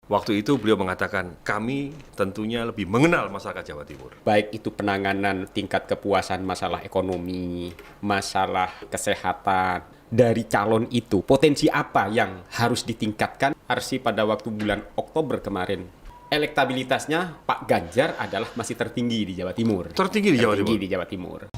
Waktu itu beliau mengatakan, kami tentunya lebih mengenal masyarakat Jawa Timur. Baik itu penanganan tingkat kepuasan masalah ekonomi, masalah kesehatan, dari calon itu, potensi apa yang harus ditingkatkan? Arsi pada waktu bulan Oktober kemarin, elektabilitasnya Pak Ganjar adalah masih tertinggi di Jawa Timur. Tertinggi di Jawa Timur? Tertinggi di Jawa Timur.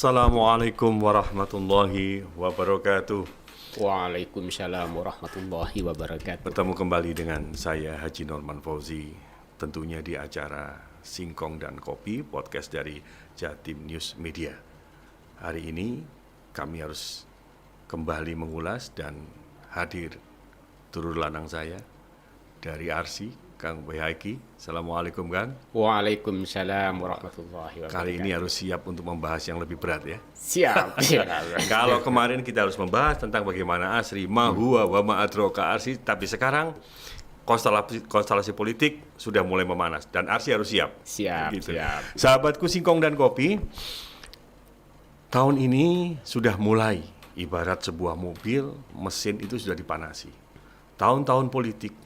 Assalamualaikum warahmatullahi wabarakatuh. Waalaikumsalam warahmatullahi wabarakatuh. Bertemu kembali dengan saya Haji Norman Fauzi, tentunya di acara Singkong dan Kopi, podcast dari Jatim News Media. Hari ini kami harus kembali mengulas dan hadir turun lanang saya dari Arsi, Kang Bayhaqi. Assalamualaikum, Kang. Waalaikumsalam warahmatullahi wabarakatuh. Kali ini harus siap untuk membahas yang lebih berat ya. Siap. Kalau kemarin kita harus membahas tentang bagaimana Asri, ma huwa wa ma adraka Arsi, tapi sekarang konstelasi politik sudah mulai memanas dan Arsi harus siap. Siap, siap. Sahabatku Singkong dan Kopi, tahun ini sudah mulai ibarat sebuah mobil, mesin itu sudah dipanasi. Tahun-tahun politik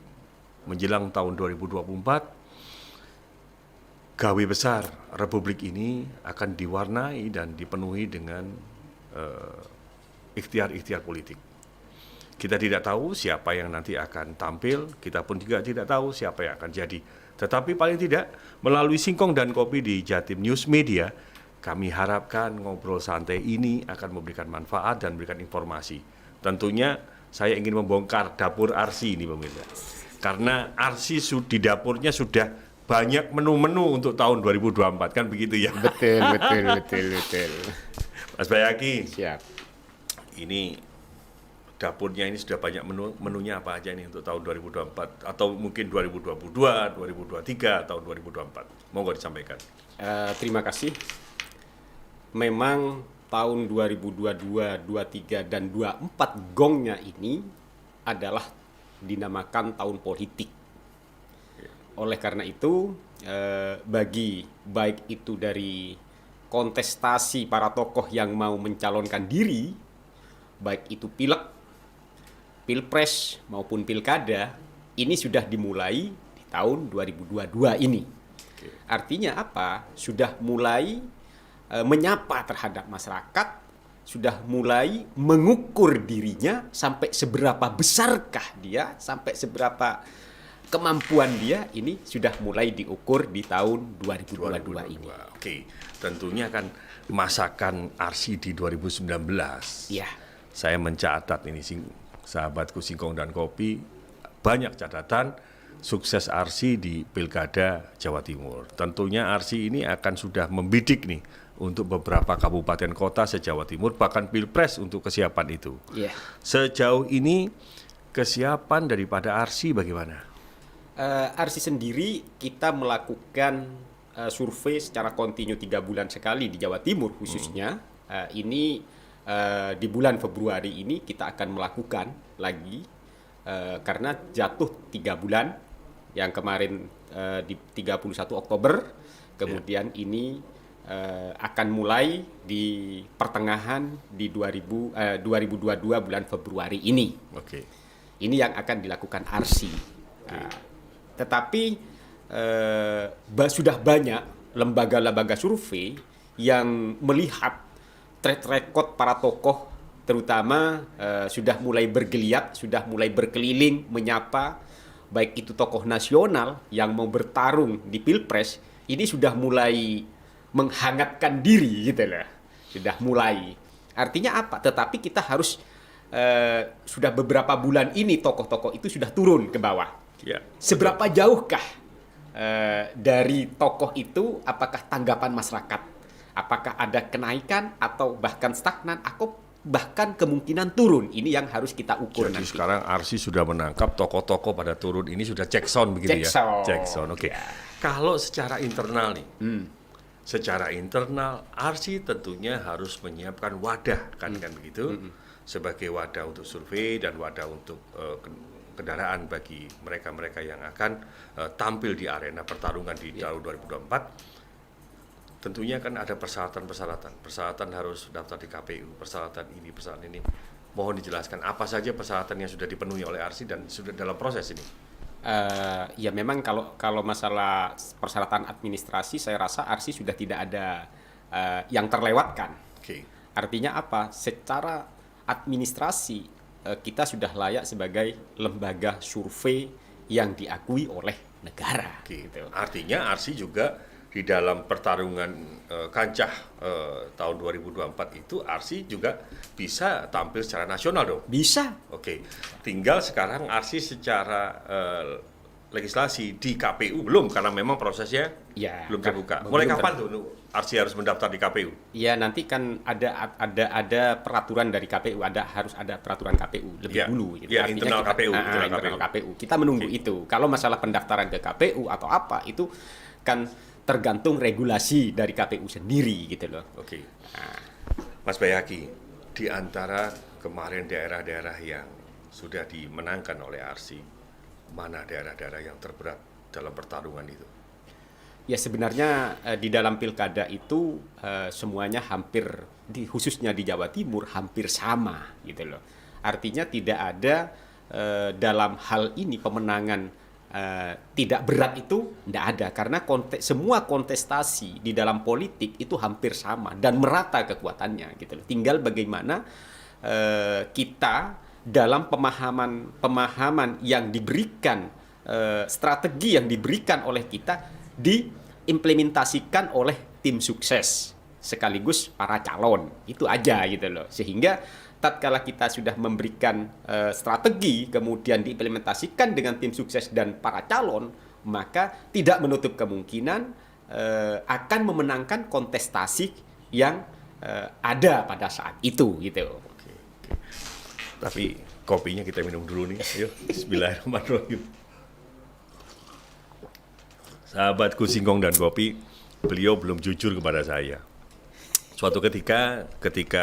menjelang tahun 2024, gawe besar Republik ini akan diwarnai dan dipenuhi dengan ikhtiar-ikhtiar politik. Kita tidak tahu siapa yang nanti akan tampil, kita pun juga tidak tahu siapa yang akan jadi. Tetapi paling tidak melalui Singkong dan Kopi di Jatim News Media, kami harapkan ngobrol santai ini akan memberikan manfaat dan memberikan informasi. Tentunya saya ingin membongkar dapur Arsi ini, pemirsa. Karena Arsi di dapurnya sudah banyak menu-menu untuk tahun 2024, kan begitu ya? Betul. Mas Bayhaqi, Siap. ini dapurnya ini sudah banyak menunya apa aja nih untuk tahun 2024 atau mungkin 2022, 2023, tahun 2024. Monggo disampaikan. Terima kasih. Memang tahun 2022, 23 dan 24 gongnya ini adalah dinamakan tahun politik. Oleh karena itu, bagi baik itu dari kontestasi para tokoh yang mau mencalonkan diri, baik itu pilek, pilpres maupun pilkada, ini sudah dimulai di tahun 2022 ini. Artinya apa? Sudah mulai menyapa terhadap masyarakat, sudah mulai mengukur dirinya sampai seberapa besarkah dia, sampai seberapa kemampuan dia, ini sudah mulai diukur di tahun 2022 ini. Oke, tentunya kan masakan Arsi di 2019. Ya. Saya mencatat ini sahabatku Singkong dan Kopi, banyak catatan sukses Arsi di Pilkada Jawa Timur. Tentunya Arsi ini akan sudah membidik nih untuk beberapa kabupaten kota se-Jawa Timur, bahkan Pilpres untuk kesiapan itu. Yeah. Sejauh ini kesiapan daripada Arsi bagaimana? Arsi sendiri kita melakukan survei secara kontinu 3 bulan sekali di Jawa Timur khususnya. Ini di bulan Februari ini kita akan melakukan lagi karena jatuh 3 bulan, yang kemarin di 31 Oktober, kemudian ini akan mulai di pertengahan di 2022 bulan Februari ini. Oke. Ini yang akan dilakukan Arsi. Tetapi sudah banyak lembaga-lembaga survei yang melihat track record para tokoh, terutama sudah mulai bergeliat, sudah mulai berkeliling menyapa, baik itu tokoh nasional yang mau bertarung di Pilpres, ini sudah mulai menghangatkan diri gitu lah. Sudah mulai. Artinya apa? Tetapi kita harus sudah beberapa bulan ini tokoh-tokoh itu sudah turun ke bawah. Ya. Seberapa jauhkah dari tokoh itu, apakah tanggapan masyarakat? Apakah ada kenaikan atau bahkan stagnan atau bahkan kemungkinan turun? Ini yang harus kita ukur. Jadi nanti. sekarang Arsi sudah menangkap tokoh-tokoh pada turun ini sudah cek sound begitu ya? Cek sound, oke. Ya. Kalau secara internal nih, secara internal Arsi tentunya harus menyiapkan wadah kan begitu, sebagai wadah untuk survei dan wadah untuk kendaraan bagi mereka-mereka yang akan tampil di arena pertarungan di tahun 2024. Tentunya kan ada persyaratan harus daftar di KPU, persyaratan ini. Mohon dijelaskan apa saja persyaratan yang sudah dipenuhi oleh ARSI dan sudah dalam proses ini. Ya memang kalau masalah persyaratan administrasi, saya rasa ARSI sudah tidak ada yang terlewatkan. Oke. Artinya apa? Secara administrasi kita sudah layak sebagai lembaga survei yang diakui oleh negara. Gitu. Artinya ARSI juga di dalam pertarungan kancah tahun 2024 itu ARSI juga bisa tampil secara nasional dong? Bisa. Oke, tinggal sekarang ARSI secara legislasi di KPU belum, karena memang prosesnya belum terbuka. Mulai kapan tuh ARSI harus mendaftar di KPU? Ya nanti kan ada peraturan dari KPU, harus ada peraturan KPU lebih dulu. Gitu. Ya, internal KPU. Internal KPU. Kita menunggu itu. Kalau masalah pendaftaran ke KPU atau apa itu kan tergantung regulasi dari KPU sendiri gitu loh. Oke. Mas Bayaki, di antara kemarin daerah-daerah yang sudah dimenangkan oleh ARSI, mana daerah-daerah yang terberat dalam pertarungan itu? Ya sebenarnya di dalam pilkada itu semuanya hampir, khususnya di Jawa Timur hampir sama gitu loh. Artinya tidak ada dalam hal ini pemenangan tidak berat itu tidak ada, karena semua kontestasi di dalam politik itu hampir sama dan merata kekuatannya gitu loh. Tinggal bagaimana kita dalam pemahaman yang diberikan, strategi yang diberikan oleh kita diimplementasikan oleh tim sukses sekaligus para calon, itu aja gitu loh. Sehingga tatkala kita sudah memberikan strategi kemudian diimplementasikan dengan tim sukses dan para calon, maka tidak menutup kemungkinan akan memenangkan kontestasi yang ada pada saat itu gitu. Oke. Tapi kopinya kita minum dulu nih. Ayo, bismillahirrahmanirrahim. Sahabatku Singkong dan Kopi, beliau belum jujur kepada saya. Suatu ketika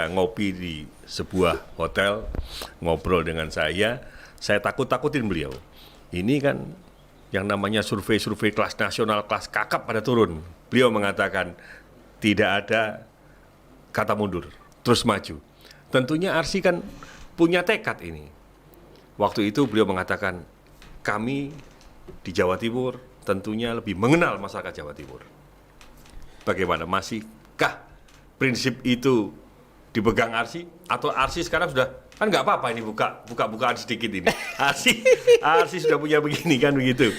ngopi di sebuah hotel, ngobrol dengan saya takut-takutin beliau. Ini kan yang namanya survei kelas nasional, kelas kakap pada turun. Beliau mengatakan tidak ada kata mundur, terus maju. Tentunya ARSI kan punya tekad ini. Waktu itu beliau mengatakan, kami di Jawa Timur tentunya lebih mengenal masyarakat Jawa Timur. Bagaimana, masihkah prinsip itu dipegang ARSI, atau ARSI sekarang sudah kan nggak apa-apa ini bukaan sedikit ini. ARSI sudah punya begini kan begitu.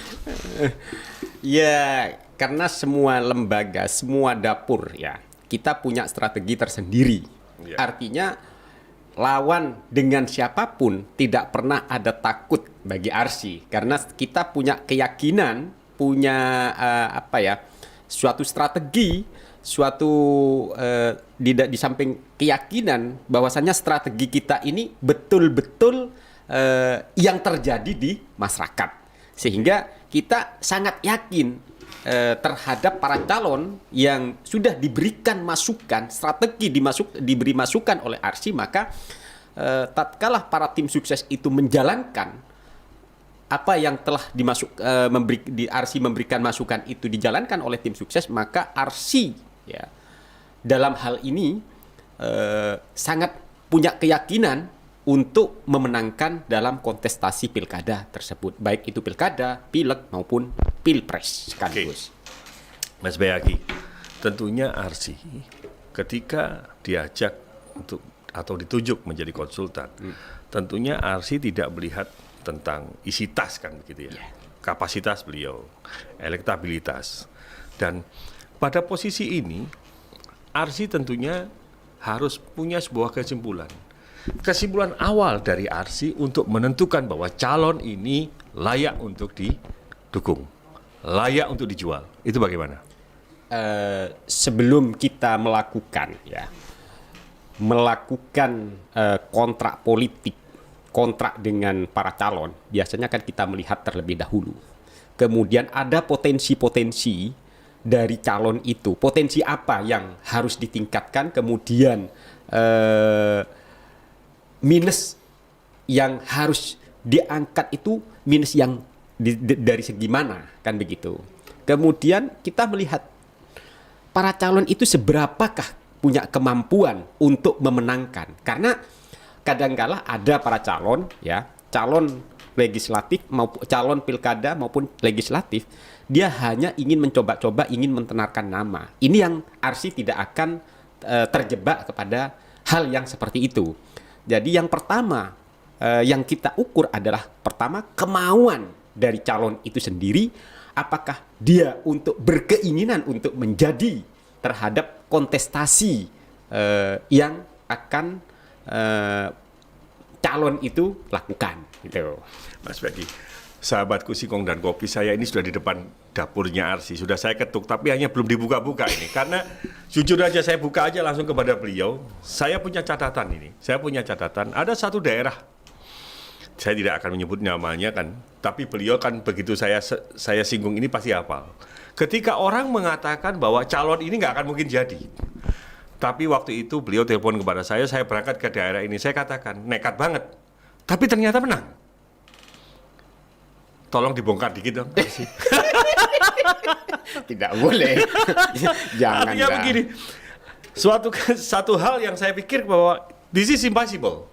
Ya, karena semua lembaga, semua dapur ya, kita punya strategi tersendiri. Ya. Artinya lawan dengan siapapun tidak pernah ada takut bagi ARSI, karena kita punya keyakinan, punya suatu strategi, di samping keyakinan bahwasannya strategi kita ini betul-betul yang terjadi di masyarakat, sehingga kita sangat yakin terhadap para calon yang sudah diberikan masukan, strategi diberi masukan oleh ARSI, maka tatkala para tim sukses itu menjalankan apa yang telah ARSI memberikan masukan itu dijalankan oleh tim sukses, maka ARSI ya dalam hal ini sangat punya keyakinan untuk memenangkan dalam kontestasi pilkada tersebut, baik itu pilkada, pileg maupun pilpres sekaligus. Mas Bayaki, tentunya ARSI ketika diajak untuk atau ditunjuk menjadi konsultan, tentunya ARSI tidak melihat tentang isi tas kan begitu ya. Kapasitas beliau, elektabilitas. Dan pada posisi ini ARSI tentunya harus punya sebuah kesimpulan. Kesimpulan awal dari ARSI untuk menentukan bahwa calon ini layak untuk didukung, layak untuk dijual. Itu bagaimana? Sebelum kita melakukan kontrak politik, kontrak dengan para calon, biasanya kan kita melihat terlebih dahulu. Kemudian ada potensi-potensi dari calon itu, potensi apa yang harus ditingkatkan, kemudian minus yang harus diangkat itu minus yang dari segi mana, kan begitu. Kemudian kita melihat para calon itu seberapakah punya kemampuan untuk memenangkan. Karena kadangkala ada para calon, ya, calon legislatif maupun calon pilkada maupun legislatif, dia hanya ingin mencoba-coba, ingin mentenarkan nama. Ini yang Arsy tidak akan terjebak kepada hal yang seperti itu. Jadi yang pertama yang kita ukur adalah pertama kemauan dari calon itu sendiri, apakah dia untuk berkeinginan untuk menjadi terhadap kontestasi yang akan calon itu lakukan, gitu. Mas Bedi, sahabatku Singkong dan Kopi, saya ini sudah di depan dapurnya Arsy, sudah saya ketuk, tapi hanya belum dibuka-buka ini. Karena jujur aja saya buka aja langsung kepada beliau, saya punya catatan ini. Saya punya catatan, ada satu daerah, saya tidak akan menyebut namanya kan, tapi beliau kan begitu saya singgung ini pasti hafal. Ketika orang mengatakan bahwa calon ini nggak akan mungkin jadi, tapi waktu itu beliau telepon kepada saya berangkat ke daerah ini, saya katakan nekat banget, tapi ternyata menang. Tolong dibongkar dikit dong. Tidak boleh. Jangan. Artinya begini, satu hal yang saya pikir bahwa this is impossible.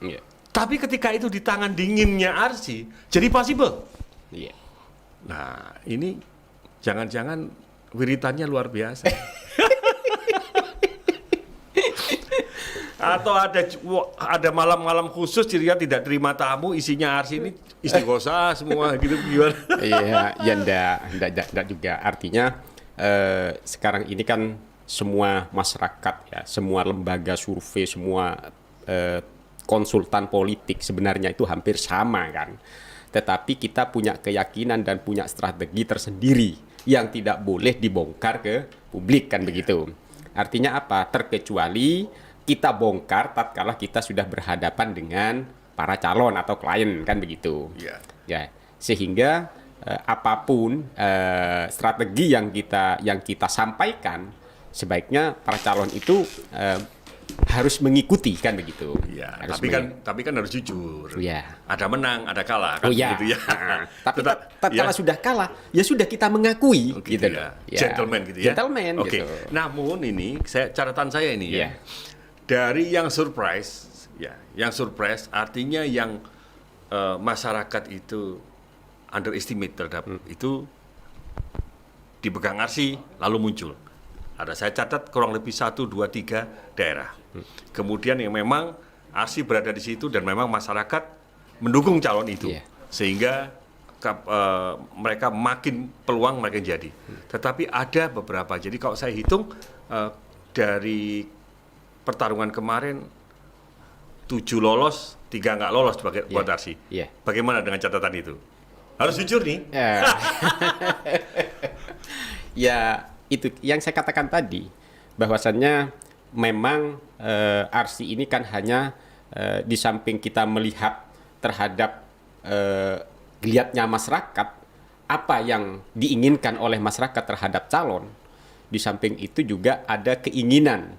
Yeah. Tapi ketika itu di tangan dinginnya Arsy, jadi possible. Yeah. Nah, ini jangan-jangan wiritannya luar biasa. Atau ada malam-malam khusus dia tidak terima tamu, isinya Arsy ini istighosah semua gitu gimana? Iya, ya enggak juga. Artinya sekarang ini kan semua masyarakat ya, semua lembaga survei, semua konsultan politik sebenarnya itu hampir sama kan. Tetapi kita punya keyakinan dan punya strategi tersendiri yang tidak boleh dibongkar ke publik kan begitu. Artinya apa? Terkecuali kita bongkar tatkala kita sudah berhadapan dengan para calon atau klien kan begitu. Yeah. Ya, sehingga apapun strategi yang kita sampaikan, sebaiknya para calon itu harus mengikuti kan begitu. Ya, tapi kan harus jujur. Ya. Ada menang, ada kalah kan gitu ya. Tapi tatkala sudah kalah, ya sudah kita mengakui gitu ya. Ya. Gentleman gitu ya. Gentleman Oke. gitu. Namun ini catatan saya ini ya. Ya. Dari yang surprise ya, yang surprise artinya yang masyarakat itu underestimate terhadap itu dipegang Arsy lalu muncul. Ada saya catat kurang lebih 1, 2, 3 daerah. Kemudian yang memang Arsy berada di situ dan memang masyarakat mendukung calon itu. Yeah. Sehingga mereka makin peluang makin jadi. Tetapi ada beberapa. Jadi kalau saya hitung dari pertarungan kemarin 7 lolos, 3 nggak lolos buat Arsy. Yeah. Bagaimana dengan catatan itu? Harus jujur nih. Ya, itu yang saya katakan tadi, bahwasannya memang Arsy ini kan hanya di samping kita melihat terhadap lihatnya masyarakat, apa yang diinginkan oleh masyarakat terhadap calon, di samping itu juga ada keinginan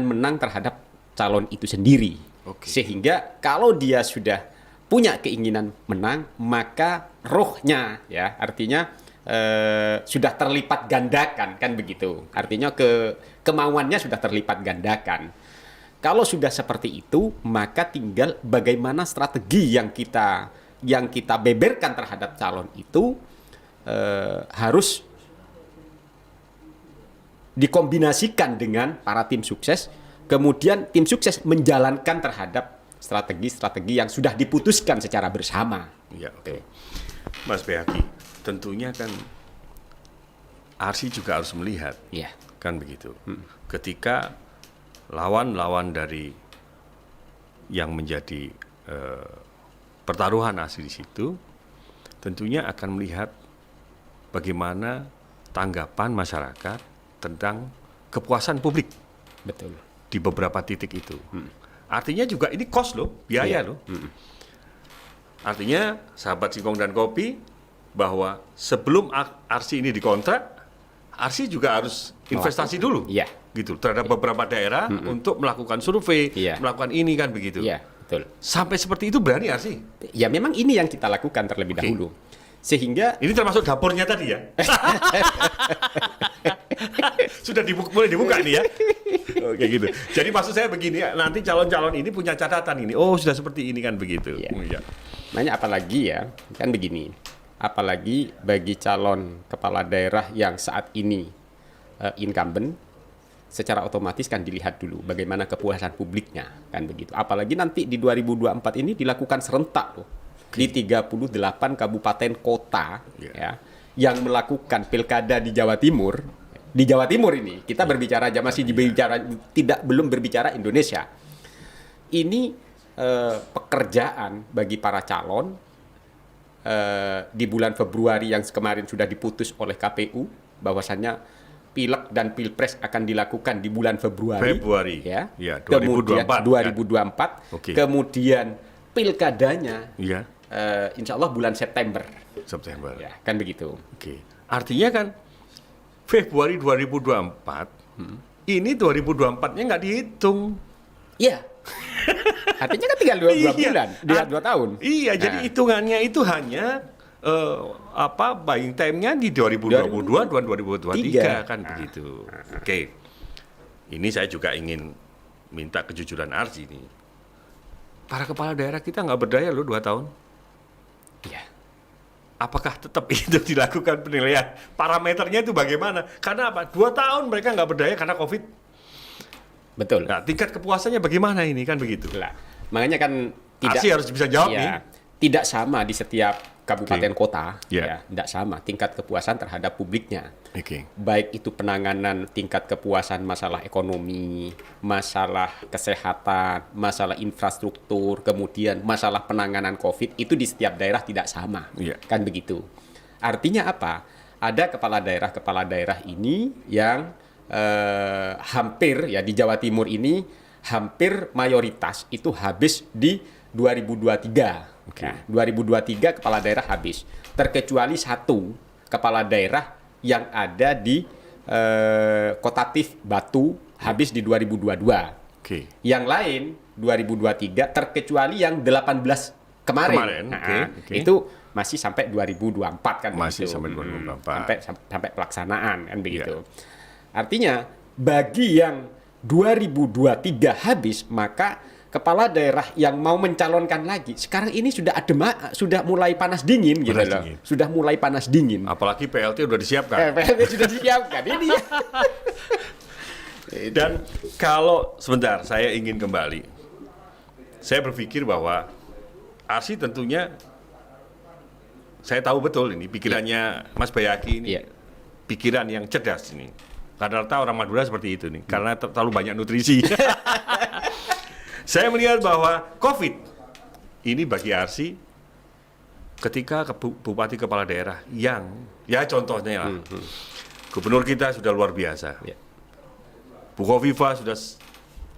menang terhadap calon itu sendiri. Oke. Sehingga kalau dia sudah punya keinginan menang, maka rohnya ya, artinya sudah terlipat gandakan kan begitu. Artinya kemauannya sudah terlipat gandakan. Kalau sudah seperti itu, maka tinggal bagaimana strategi yang kita beberkan terhadap calon itu harus dikombinasikan dengan para tim sukses, kemudian tim sukses menjalankan terhadap strategi-strategi yang sudah diputuskan secara bersama. Ya, oke. Mas Behaki, tentunya kan Arsy juga harus melihat, Iya. kan begitu. Ketika lawan-lawan dari yang menjadi pertaruhan Arsy di situ, tentunya akan melihat bagaimana tanggapan masyarakat tentang kepuasan publik. Betul. Di beberapa titik itu. Artinya juga ini cost loh, biaya loh. Artinya sahabat Singkong dan Kopi, bahwa sebelum Arsy ini dikontrak, Arsy juga harus investasi dulu. Iya. Gitu terhadap beberapa daerah untuk melakukan survei, Iya. melakukan ini kan begitu. Iya. Betul. Sampai seperti itu berani Arsi? Ya memang ini yang kita lakukan terlebih dahulu. Sehingga Ini termasuk dapurnya tadi ya? Sudah mulai dibuka nih ya? Oke gitu. Jadi maksud saya begini, nanti calon-calon ini punya catatan ini. Oh sudah seperti ini kan begitu. Ya. Iya. Makanya apalagi ya, kan begini. Apalagi bagi calon kepala daerah yang saat ini incumbent, secara otomatis kan dilihat dulu bagaimana kepuasan publiknya, kan begitu. Apalagi nanti di 2024 ini dilakukan serentak loh. Di 38 kabupaten kota ya, yang melakukan pilkada di Jawa Timur. Di Jawa Timur ini kita berbicara aja masih belum berbicara Indonesia. Ini pekerjaan bagi para calon di bulan Februari yang kemarin sudah diputus oleh KPU bahwasannya Pileg dan Pilpres akan dilakukan di bulan Februari ya, 2024. Kemudian 2024. Oke. Kemudian pilkadanya Iya. insya Allah bulan September. September. Ya, kan begitu. Oke. Artinya kan Februari 2024 ini 2024-nya nggak dihitung. Iya. Artinya kan tinggal 2 bulan, 2 tahun. Iya, jadi hitungannya itu hanya buying time-nya di 2022 dan 2023 kan begitu. Oke. Ini saya juga ingin minta kejujuran Arsi nih. Para kepala daerah kita nggak berdaya loh 2 tahun. Iya. Apakah tetap itu dilakukan penilaian? Parameternya itu bagaimana? Karena apa? 2 tahun mereka nggak berdaya karena COVID. Betul. Nah, tingkat kepuasannya bagaimana ini kan begitu? Lah, makanya kan tidak Arsi harus bisa jawab nih. Tidak sama di setiap kabupaten kota, Yeah. ya, tidak sama tingkat kepuasan terhadap publiknya. Oke. Baik itu penanganan tingkat kepuasan masalah ekonomi, masalah kesehatan, masalah infrastruktur, kemudian masalah penanganan COVID itu di setiap daerah tidak sama, Yeah. kan begitu. Artinya apa? Ada kepala daerah ini yang hampir ya di Jawa Timur ini hampir mayoritas itu habis di 2023. Okay. Nah, 2023 kepala daerah habis. Terkecuali 1 kepala daerah yang ada di Kotatif Batu habis di 2022. Oke. Yang lain 2023 terkecuali yang 18 kemarin. Nah, okay. Itu masih sampai 2024 kan Masih begitu. sampai 2024. Sampai pelaksanaan kan begitu. Artinya bagi yang 2023 habis, maka kepala daerah yang mau mencalonkan lagi sekarang ini sudah mulai panas dingin gitu loh. Sudah mulai panas dingin. Apalagi PLT udah disiapkan. PLT sudah disiapkan ini. Dan kalau sebentar saya ingin kembali. Saya berpikir bahwa Arsi tentunya saya tahu betul ini pikirannya Mas Bayaki ini. Pikiran yang cerdas ini. Rata-rata orang Madura seperti itu nih, karena terlalu banyak nutrisi. Saya melihat bahwa COVID ini bagi Arsi ketika bupati kepala daerah yang, ya contohnya lah, gubernur kita sudah luar biasa. Bu Khofifa sudah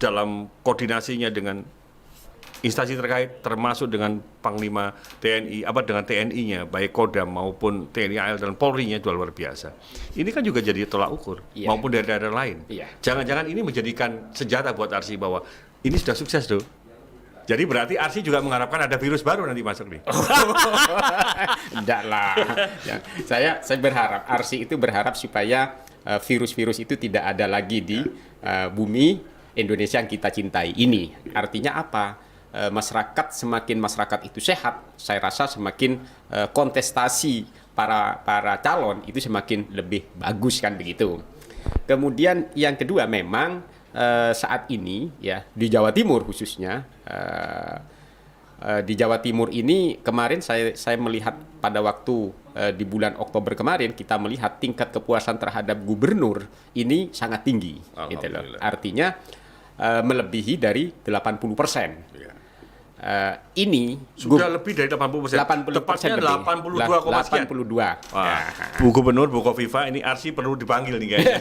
dalam koordinasinya dengan instansi terkait, termasuk dengan Panglima TNI, dengan TNI-nya, baik Kodam maupun TNI AL dan Polri-nya juga luar biasa. Ini kan juga jadi tolak ukur, maupun dari daerah lain. Jangan-jangan ini menjadikan senjata buat Arsi bahwa ini sudah sukses tuh. Jadi berarti Arsi juga mengharapkan ada virus baru nanti masuk nih. Enggak lah. Ya, saya berharap Arsi itu berharap supaya virus-virus itu tidak ada lagi di bumi Indonesia yang kita cintai ini. Artinya apa? Masyarakat itu sehat, saya rasa semakin kontestasi para calon itu semakin lebih bagus kan begitu. Kemudian yang kedua memang saat ini ya di Jawa Timur khususnya di Jawa Timur ini kemarin saya melihat pada waktu di bulan Oktober kemarin kita melihat tingkat kepuasan terhadap gubernur ini sangat tinggi gitu loh. Artinya melebihi dari 80%. Ini sudah lebih dari 80%. 80% Tepatnya 82, sekian. 82. Bu Gubernur, Bu Khofifa, ini Arsi perlu dipanggil nih kayaknya.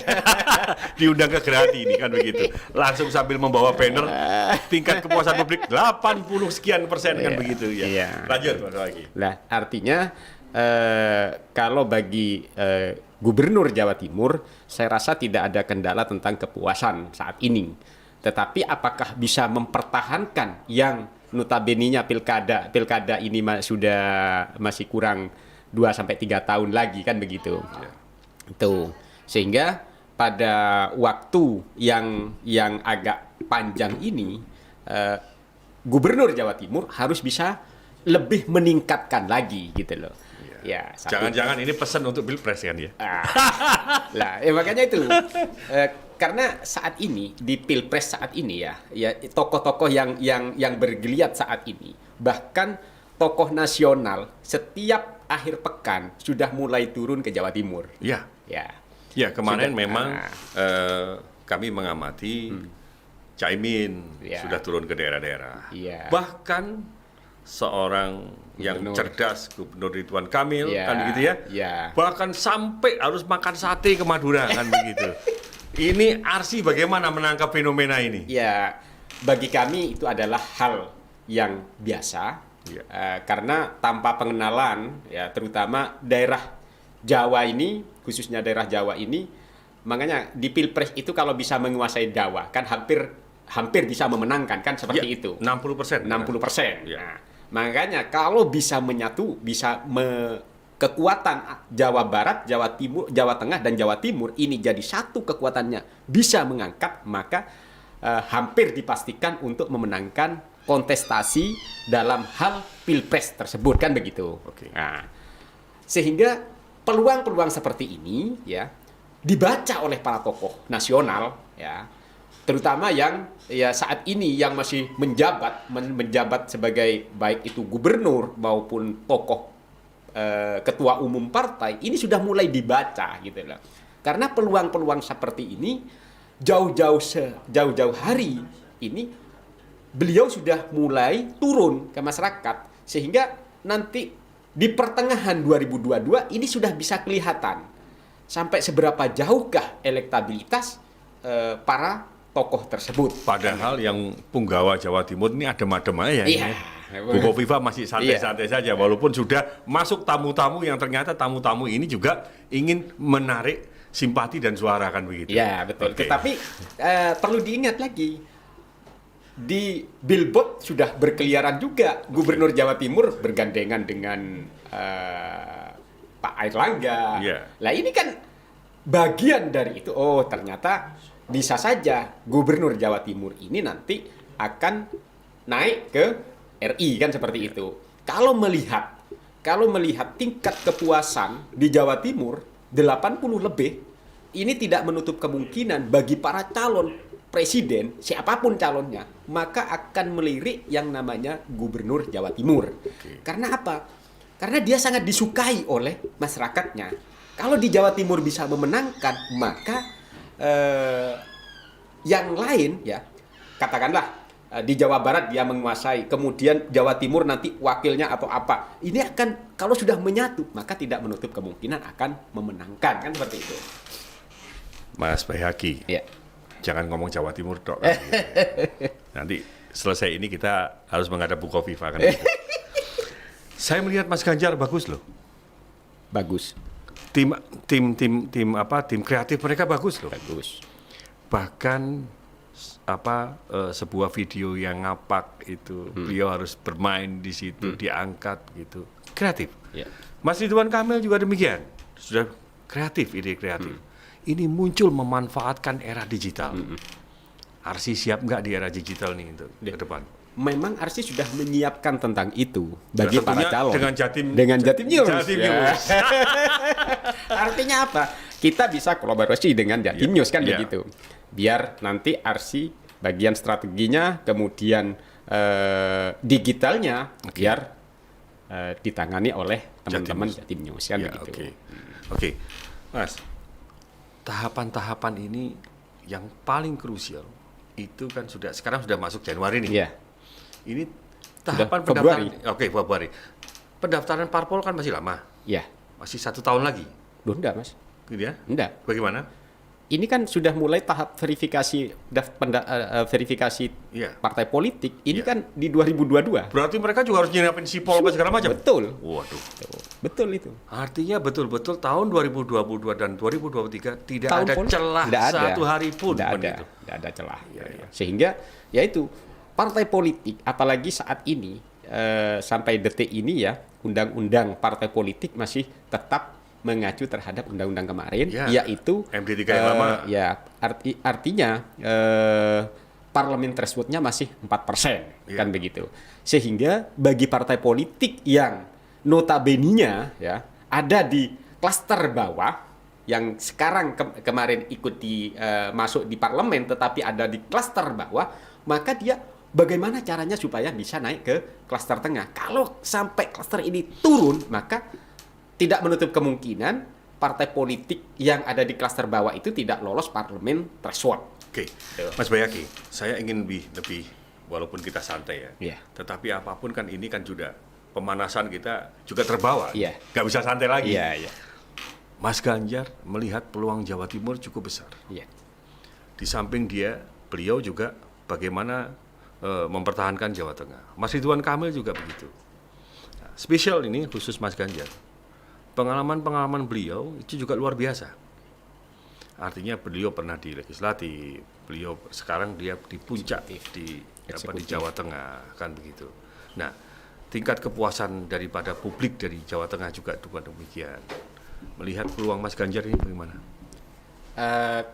Diundang ke Gerhadi ini kan begitu. Langsung sambil membawa banner tingkat kepuasan publik 80 sekian persen kan begitu ya. Lanjut Mas lagi. Nah, artinya kalau bagi Gubernur Jawa Timur, saya rasa tidak ada kendala tentang kepuasan saat ini. Tetapi apakah bisa mempertahankan yang notabene-nya pilkada ini sudah masih kurang 2 sampai 3 tahun lagi kan begitu. Itu. Sehingga pada waktu yang agak panjang ini Gubernur Jawa Timur harus bisa lebih meningkatkan lagi gitu loh. Ya, jangan-jangan ini pesan untuk Pilpres kan ya? Lah, makanya itu. Karena saat ini di Pilpres saat ini ya tokoh-tokoh yang bergeliat saat ini, bahkan tokoh nasional setiap akhir pekan sudah mulai turun ke Jawa Timur. Ya. Ya. Ya, kemarin memang kami mengamati Caimin sudah turun ke daerah-daerah. Ya. Bahkan seorang yang cerdas, Gubernur Ridwan Kamil, kan begitu ya? Ya. Bahkan sampai harus makan sate ke Madura, kan begitu. Ini Arsy bagaimana menangkap fenomena ini? Ya, bagi kami itu adalah hal yang biasa, karena tanpa pengenalan, ya terutama daerah Jawa ini, khususnya daerah Jawa ini, makanya di Pilpres itu kalau bisa menguasai Jawa, kan hampir bisa memenangkan, kan seperti itu. 60%. 60%. Ya. Nah, makanya kalau bisa menyatu, kekuatan Jawa Barat, Jawa Timur, Jawa Tengah, dan Jawa Timur ini jadi satu kekuatannya bisa mengangkat, maka hampir dipastikan untuk memenangkan kontestasi dalam hal Pilpres tersebut, kan begitu. Nah, sehingga peluang-peluang seperti ini ya dibaca oleh para tokoh nasional ya, terutama yang saat ini yang masih menjabat sebagai baik itu gubernur maupun tokoh ketua umum partai, ini sudah mulai dibaca gitu loh. Karena peluang-peluang seperti ini jauh-jauh hari ini beliau sudah mulai turun ke masyarakat, sehingga nanti di pertengahan 2022 ini sudah bisa kelihatan sampai seberapa jauhkah elektabilitas para tokoh tersebut. Padahal yang punggawa Jawa Timur ini adem-adem aja ya. Bu Kofifa masih santai-santai saja, walaupun sudah masuk tamu-tamu yang ternyata tamu-tamu ini juga ingin menarik simpati dan suara, kan begitu. Ya, betul. Tetapi perlu diingat lagi, di billboard sudah berkeliaran juga Gubernur Jawa Timur bergandengan dengan Pak Airlangga. Lah ini kan bagian dari itu. Oh, ternyata bisa saja Gubernur Jawa Timur ini nanti akan naik ke RI, kan seperti itu. Kalau melihat tingkat kepuasan di Jawa Timur 80 lebih, ini tidak menutup kemungkinan bagi para calon presiden, siapapun calonnya, maka akan melirik yang namanya Gubernur Jawa Timur. Karena apa? Karena dia sangat disukai oleh masyarakatnya. Kalau di Jawa Timur bisa memenangkan, maka yang lain ya, katakanlah di Jawa Barat dia menguasai, kemudian Jawa Timur nanti wakilnya atau apa, ini akan kalau sudah menyatu maka tidak menutup kemungkinan akan memenangkan, kan seperti itu. Mas Bayhaqi, jangan ngomong Jawa Timur dok. Kan, gitu. Nanti selesai ini kita harus menghadap Bu Kofifa, kan. Gitu. Saya melihat Mas Ganjar bagus loh. Bagus. Tim kreatif mereka bagus loh. Bagus. Bahkan sebuah video yang ngapak itu beliau harus bermain di situ, diangkat gitu, kreatif. Mas Ridwan Kamil juga demikian, sudah kreatif, ide kreatif. Ini muncul memanfaatkan era digital. Arsy siap nggak di era digital nih untuk ke depan? Memang Arsy sudah menyiapkan tentang itu bagi para calon dengan Jatim News. Artinya apa? Kita bisa kolaborasi dengan Jatim News, kan begitu. Biar nanti Arsy bagian strateginya, kemudian digitalnya biar ditangani oleh teman-teman Jatim News, kan begitu. Oke. Mas, tahapan-tahapan ini yang paling krusial itu kan sekarang sudah masuk Januari nih. Ini tahapan pendaftaran. Februari. Pendaftaran parpol kan masih lama. Masih 1 tahun lagi. Enggak, Mas. Gitu ya? Enggak. Bagaimana? Ini kan sudah mulai tahap verifikasi partai politik. Ini kan di 2022. Berarti mereka juga harus nyiapin sipol segala macam. Betul. Waduh. Betul itu. Artinya betul-betul tahun 2022 dan 2023 tidak tahun ada celah satu hari pun. Tidak ada celah. Sehingga ya itu partai politik, apalagi saat ini sampai detik ini ya, undang-undang partai politik masih tetap mengacu terhadap undang-undang kemarin, yaitu MD3 yang lama. Ya, artinya parliament threshold-nya masih 4%, kan begitu. Sehingga bagi partai politik yang notabene-nya ya ada di klaster bawah, yang sekarang kemarin ikut masuk di parlemen tetapi ada di klaster bawah, maka dia bagaimana caranya supaya bisa naik ke klaster tengah. Kalau sampai klaster ini turun, maka tidak menutup kemungkinan partai politik yang ada di klaster bawah itu tidak lolos parlemen threshold. Oke, Mas Bayaki, saya ingin lebih walaupun kita santai ya, tetapi apapun kan ini kan juga pemanasan kita juga terbawa, nggak bisa santai lagi. Mas Ganjar melihat peluang Jawa Timur cukup besar. Di samping beliau juga bagaimana mempertahankan Jawa Tengah. Mas Ridwan Kamil juga begitu. Nah, spesial ini khusus Mas Ganjar. Pengalaman beliau itu juga luar biasa. Artinya beliau pernah di legislatif, beliau sekarang dia di puncak di Jawa Tengah, kan begitu. Nah, tingkat kepuasan daripada publik dari Jawa Tengah juga demikian. Melihat peluang Mas Ganjar ini bagaimana?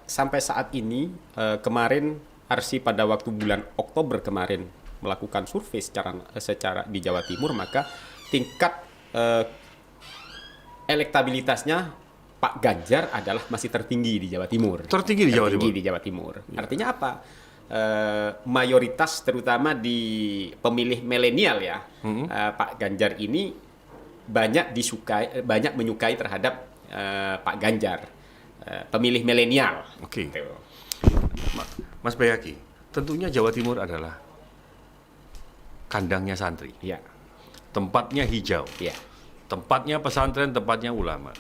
Sampai saat ini, kemarin Arsi pada waktu bulan Oktober kemarin melakukan survei secara di Jawa Timur, maka tingkat elektabilitasnya Pak Ganjar adalah masih tertinggi di Jawa Timur. Tertinggi di Jawa Timur. Artinya apa? Mayoritas terutama di pemilih milenial ya, Pak Ganjar ini banyak menyukai terhadap Pak Ganjar, pemilih milenial. Oke. Mas Bayaki, tentunya Jawa Timur adalah kandangnya santri. Tempatnya hijau. Tempatnya pesantren, tempatnya ulama.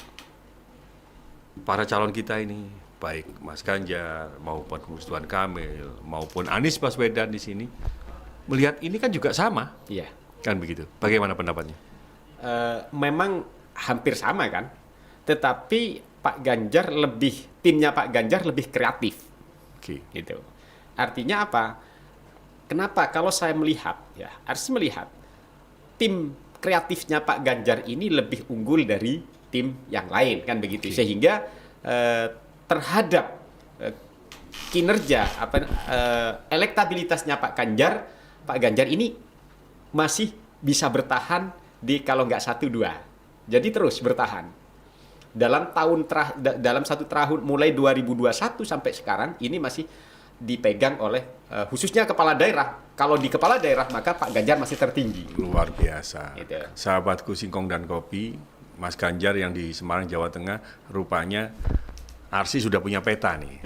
Para calon kita ini, baik Mas Ganjar maupun Ridwan Kamil maupun Anies Baswedan di sini, melihat ini kan juga sama. Kan begitu. Bagaimana pendapatnya? Memang hampir sama kan, tetapi timnya Pak Ganjar lebih kreatif. Gitu. Artinya apa? Kenapa? Kalau saya melihat, harus melihat tim kreatifnya Pak Ganjar ini lebih unggul dari tim yang lain, kan begitu. Sehingga terhadap kinerja elektabilitasnya Pak Ganjar ini masih bisa bertahan kalau nggak 1-2, jadi terus bertahan dalam satu tahun mulai 2021 sampai sekarang ini masih dipegang oleh khususnya kepala daerah. Kalau di kepala daerah maka Pak Ganjar masih tertinggi. Luar biasa. Sahabatku Singkong dan Kopi, Mas Ganjar yang di Semarang Jawa Tengah, rupanya Arsi sudah punya peta nih.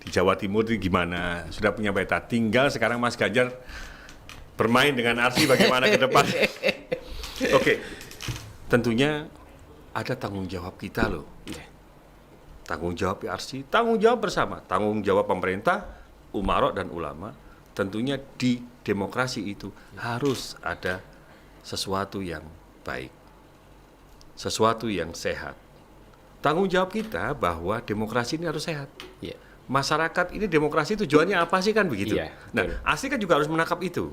Di Jawa Timur itu gimana? Sudah punya peta. Tinggal sekarang Mas Ganjar bermain dengan Arsi bagaimana ke depan. Oke, tentunya ada tanggung jawab kita loh. Tanggung jawab PRC, tanggung jawab bersama, tanggung jawab pemerintah, umarok dan ulama. Tentunya di demokrasi itu harus ada sesuatu yang baik, sesuatu yang sehat. Tanggung jawab kita bahwa demokrasi ini harus sehat. Masyarakat ini demokrasi tujuannya apa sih, kan begitu. Nah, ASI kan juga harus menangkap itu.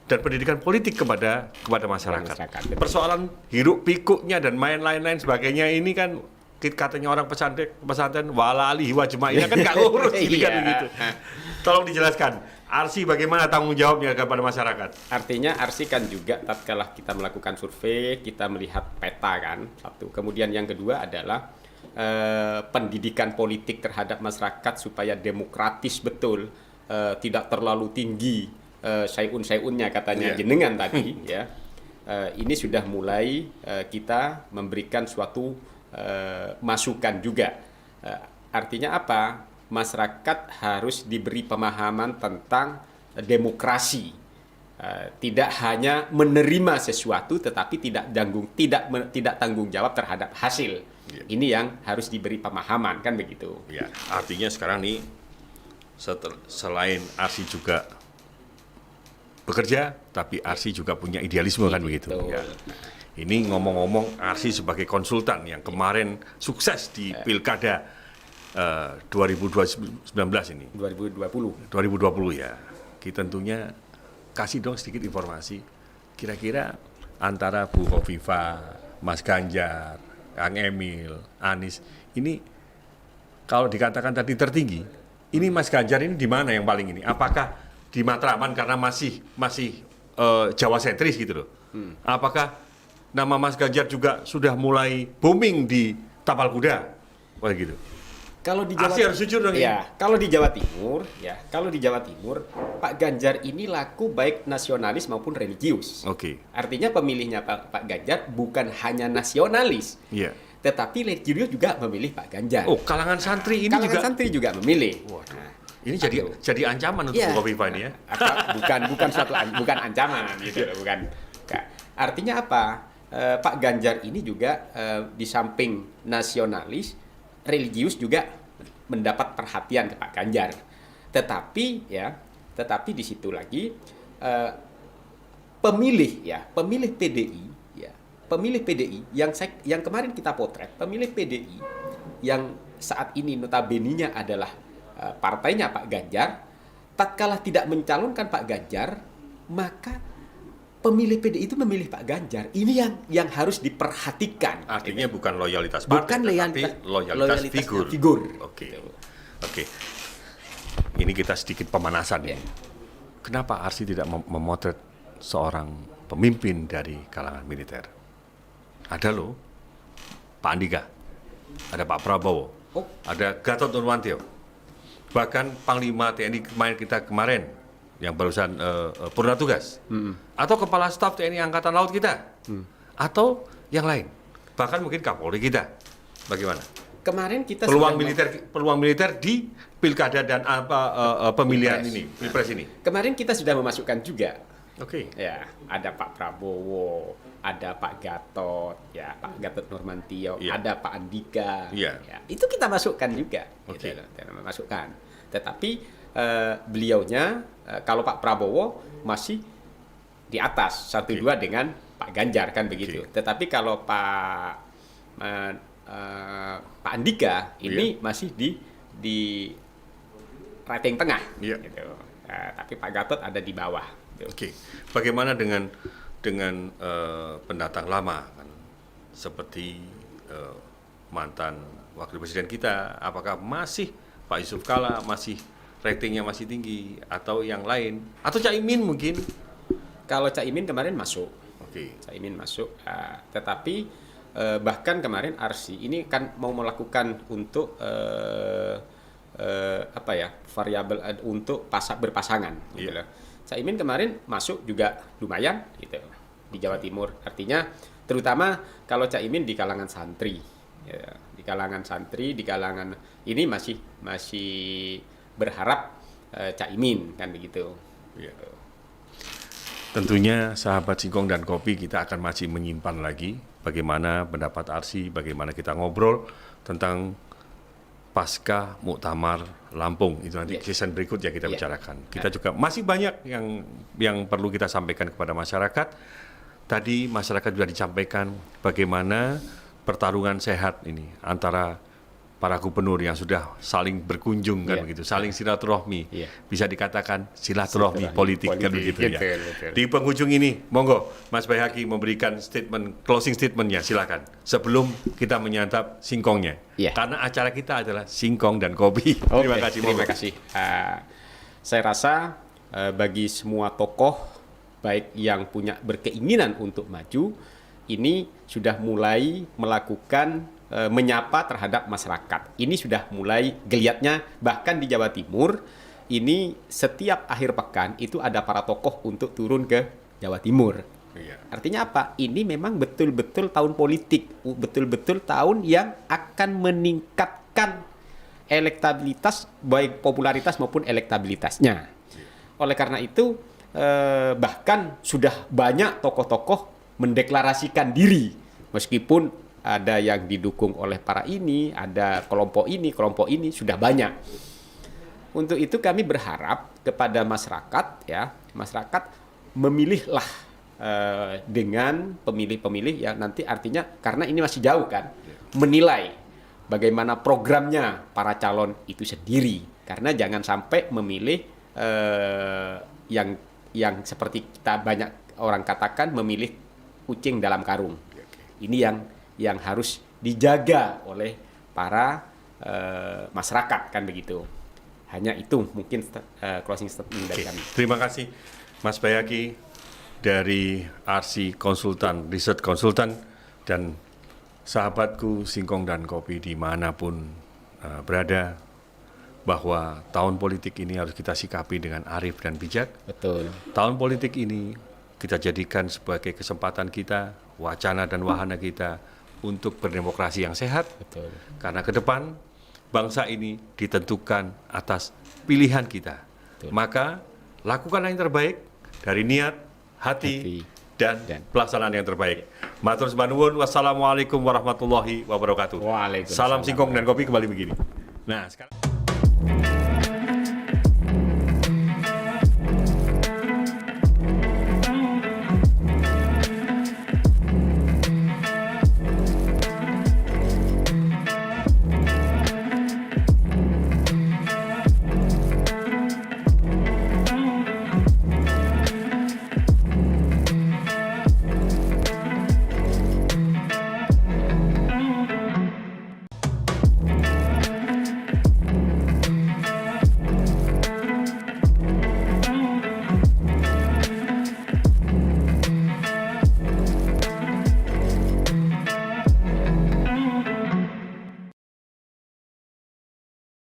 Dan pendidikan politik kepada masyarakat. Persoalan hiruk pikuknya dan lain-lain sebagainya ini kan katanya orang pesantren wala alihi wa jemaahnya kan nggak urus kan begitu. Tolong dijelaskan, Arsi bagaimana tanggung jawabnya kepada masyarakat? Artinya Arsi kan juga tatkala kita melakukan survei, kita melihat peta kan, satu. Kemudian yang kedua adalah pendidikan politik terhadap masyarakat supaya demokratis betul, tidak terlalu tinggi sayun-sayunnya katanya jenengan tadi ya. Ini sudah mulai kita memberikan suatu masukan juga. Artinya apa? Masyarakat harus diberi pemahaman tentang demokrasi. Tidak hanya menerima sesuatu tetapi tidak tanggung jawab terhadap hasil. Ini yang harus diberi pemahaman, kan begitu. Artinya sekarang nih selain Arsi juga bekerja, tapi Arsi juga punya idealisme, kan begitu. Ini ngomong-ngomong Arsi sebagai konsultan yang kemarin sukses di Pilkada 2019 ini. 2020 ya. Ki tentunya kasih dong sedikit informasi. Kira-kira antara Bu Khofifa, Mas Ganjar, Kang Emil, Anies, ini kalau dikatakan tadi tertinggi, ini Mas Ganjar ini di mana yang paling ini? Apakah di Matraman karena masih Jawa sentris gitu loh? Apakah nama Mas Ganjar juga sudah mulai booming di Tapal Kuda? Wah gitu. Kalau di Jawa Arsi harus jujur dong. ya, kalau di Jawa Timur, Pak Ganjar ini laku baik nasionalis maupun religius. Oke. Artinya pemilihnya Pak Ganjar bukan hanya nasionalis, Iya. tetapi religius juga memilih Pak Ganjar. Oh, kalangan santri ini Kalangan juga. santri juga memilih. Nah, ini jadi ancaman untuk Iya. Bu Khofifa ini ya. Bukan ancaman gitu loh, bukan. Artinya apa? Pak Ganjar ini juga di samping nasionalis, religius juga mendapat perhatian ke Pak Ganjar. Tetapi di situ lagi pemilih PDI yang kemarin kita potret, pemilih PDI yang saat ini notabene-nya adalah partainya Pak Ganjar, tatkala tidak mencalonkan Pak Ganjar, maka pemilih PDI itu memilih Pak Ganjar. Ini yang harus diperhatikan. Artinya bukan loyalitas Bukan partai, tapi loyalitas figur. Oke. Ini kita sedikit pemanasan ya. Kenapa Arsi tidak memotret seorang pemimpin dari kalangan militer? Ada loh, Pak Andika, ada Pak Prabowo, ada Gatot Nurmantio, bahkan Panglima TNI kemarin yang barusan purna tugas, atau Kepala Staf TNI Angkatan Laut kita, atau yang lain, bahkan mungkin Kapolri kita. Bagaimana? Kemarin kita peluang militer di pilkada dan pemilihan ini, pilpres ini. Kemarin kita sudah memasukkan juga. Oke. Ya, ada Pak Prabowo, ada Pak Gatot, ya Pak Gatot Nurmantio, ada Pak Andika. Ya, itu kita masukkan juga. Oke. Kita masukkan. Tetapi beliaunya kalau Pak Prabowo masih di atas 1-2 dengan Pak Ganjar kan begitu. Tetapi kalau Pak Andika ini masih di rating tengah. Gitu. Tapi Pak Gatot ada di bawah. Gitu. Oke. Bagaimana dengan pendatang lama kan? Seperti mantan wakil presiden kita, apakah masih Pak Yusuf Kalla masih ratingnya masih tinggi, atau yang lain, atau Caimin mungkin? Kalau Caimin kemarin masuk, Caimin masuk, tetapi bahkan kemarin Arsi ini kan mau melakukan untuk variabel untuk berpasangan, gitu loh. Caimin kemarin masuk juga lumayan, gitu, di Jawa Timur. Artinya, terutama kalau Caimin di kalangan santri, ya, di kalangan ini masih berharap Caimin kan begitu. Ya. Tentunya sahabat Singkong dan Kopi, kita akan masih menyimpan lagi bagaimana pendapat Arsi, bagaimana kita ngobrol tentang pasca Muktamar Lampung. Itu nanti season berikutnya kita bicarakan. Kita juga masih banyak yang perlu kita sampaikan kepada masyarakat. Tadi masyarakat sudah disampaikan bagaimana pertarungan sehat ini antara para gubernur yang sudah saling berkunjung kan begitu, saling silaturahmi, bisa dikatakan silaturahmi politik kan begitu ya. Betul. Di penghujung ini, monggo Mas Bayhaqi memberikan closing statementnya, silakan. Sebelum kita menyantap singkongnya, karena acara kita adalah Singkong dan Kopi. Terima kasih. Terima kasih. Saya rasa bagi semua tokoh baik yang punya berkeinginan untuk maju, ini sudah mulai melakukan menyapa terhadap masyarakat. Ini sudah mulai geliatnya, bahkan di Jawa Timur ini setiap akhir pekan itu ada para tokoh untuk turun ke Jawa Timur. Artinya apa? Ini memang betul-betul tahun politik, betul-betul tahun yang akan meningkatkan elektabilitas, baik popularitas maupun elektabilitasnya. Oleh karena itu bahkan sudah banyak tokoh-tokoh mendeklarasikan diri, meskipun ada yang didukung oleh para ini, ada kelompok ini sudah banyak. Untuk itu kami berharap kepada masyarakat, ya, masyarakat memilihlah dengan pemilih-pemilih yang nanti artinya karena ini masih jauh kan, menilai bagaimana programnya para calon itu sendiri. Karena jangan sampai memilih yang seperti kita banyak orang katakan memilih kucing dalam karung. Ini yang harus dijaga oleh para masyarakat kan begitu. Hanya itu mungkin closing statement dari kami. Terima kasih Mas Bayaki dari RC Konsultan, Research Konsultan, dan sahabatku Singkong dan Kopi dimanapun berada, bahwa tahun politik ini harus kita sikapi dengan arif dan bijak. Betul. Tahun politik ini kita jadikan sebagai kesempatan kita, wacana dan wahana kita untuk berdemokrasi yang sehat. Betul. Karena ke depan bangsa ini ditentukan atas pilihan kita. Betul. Maka lakukanlah yang terbaik dari niat, hati, dan pelaksanaan yang terbaik. Matur nuwun, wassalamualaikum warahmatullahi wabarakatuh. Waalaikumsalam. Salam Singkong dan Kopi kembali begini. Nah, sekarang